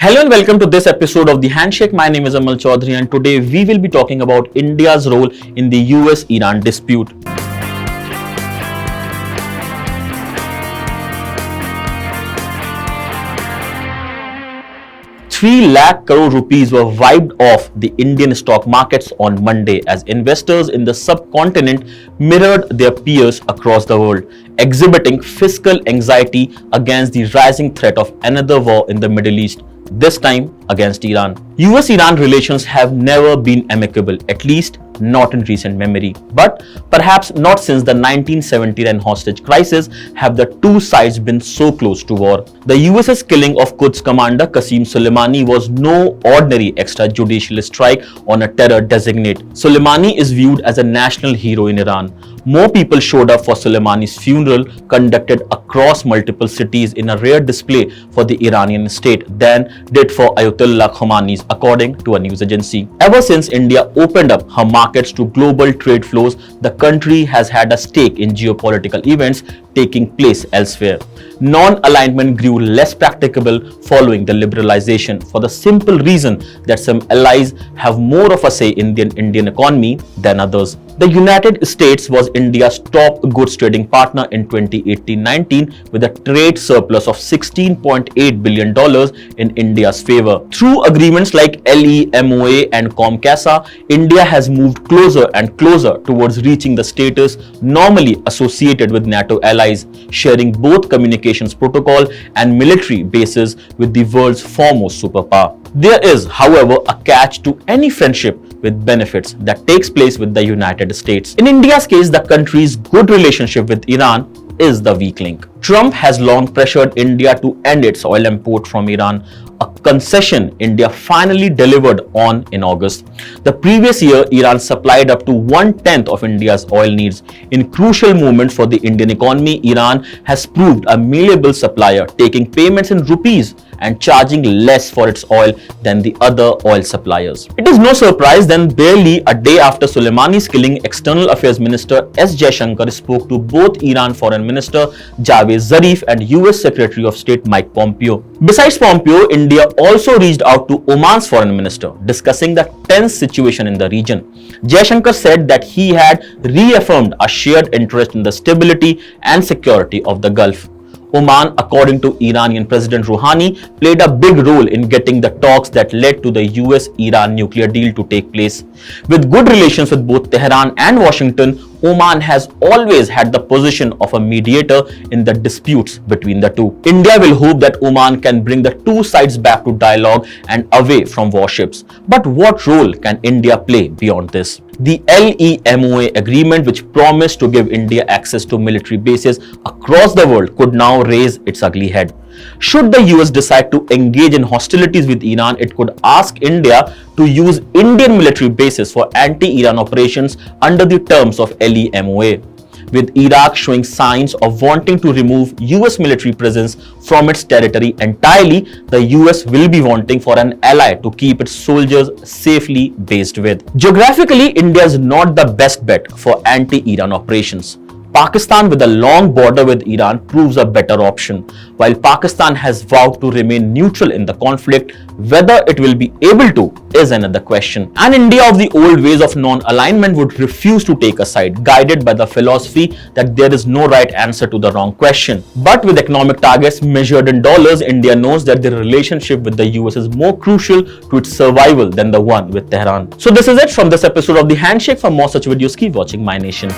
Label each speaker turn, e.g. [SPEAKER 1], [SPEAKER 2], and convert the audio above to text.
[SPEAKER 1] Hello and welcome to this episode of the Handshake. My name is Amal Chowdhury and today we will be talking about India's role in the US-Iran dispute. 3 lakh crore rupees were wiped off the Indian stock markets on Monday as investors in the subcontinent mirrored their peers across the world, exhibiting fiscal anxiety against the rising threat of another war in the Middle East, this time against Iran. US-Iran relations have never been amicable, at least not in recent memory. But perhaps not since the 1979 hostage crisis have the two sides been so close to war. The US's killing of Quds commander Qassem Soleimani was no ordinary extrajudicial strike on a terror designate. Soleimani is viewed as a national hero in Iran. More people showed up for Soleimani's funeral, conducted across multiple cities in a rare display for the Iranian state, than did for Ayatollah Khomeini's, according to a news agency. Ever since India opened up her markets to global trade flows, the country has had a stake in geopolitical events taking place elsewhere. Non-alignment grew less practicable following the liberalization for the simple reason that some allies have more of a say in the Indian economy than others. The United States was India's top goods trading partner in 2018-19 with a trade surplus of $16.8 billion in India's favor. Through agreements like LEMOA and COMCASA, India has moved closer and closer towards reaching the status normally associated with NATO allies, sharing both communications protocol and military bases with the world's foremost superpower. There is, however, a catch to any friendship with benefits that takes place with the United States. In India's case, the country's good relationship with Iran is the weak link. Trump has long pressured India to end its oil import from Iran, a concession India finally delivered on in August. The previous year, Iran supplied up to 1/10 of India's oil needs. In crucial moments for the Indian economy, Iran has proved a malleable supplier, taking payments in rupees and charging less for its oil than the other oil suppliers. It is no surprise then barely a day after Soleimani's killing, External Affairs Minister S. Jaishankar spoke to both Iran Foreign Minister Javed Zarif and US Secretary of State Mike Pompeo. Besides Pompeo, India also reached out to Oman's Foreign Minister, discussing the tense situation in the region. Jaishankar said that he had reaffirmed a shared interest in the stability and security of the Gulf. Oman, according to Iranian President Rouhani, played a big role in getting the talks that led to the US-Iran nuclear deal to take place. With good relations with both Tehran and Washington, Oman has always had the position of a mediator in the disputes between the two. India will hope that Oman can bring the two sides back to dialogue and away from warships. But what role can India play beyond this? The LEMOA agreement, which promised to give India access to military bases across the world, could now raise its ugly head. Should the US decide to engage in hostilities with Iran, it could ask India to use Indian military bases for anti-Iran operations under the terms of LEMOA. With Iraq showing signs of wanting to remove US military presence from its territory entirely, the US will be wanting for an ally to keep its soldiers safely based with. Geographically, India is not the best bet for anti-Iran operations. Pakistan, with a long border with Iran, proves a better option. While Pakistan has vowed to remain neutral in the conflict, whether it will be able to is another question. And India of the old ways of non-alignment would refuse to take a side, guided by the philosophy that there is no right answer to the wrong question. But with economic targets measured in dollars, India knows that the relationship with the US is more crucial to its survival than the one with Tehran. So this is it from this episode of The Handshake. For more such videos, keep watching MyNation.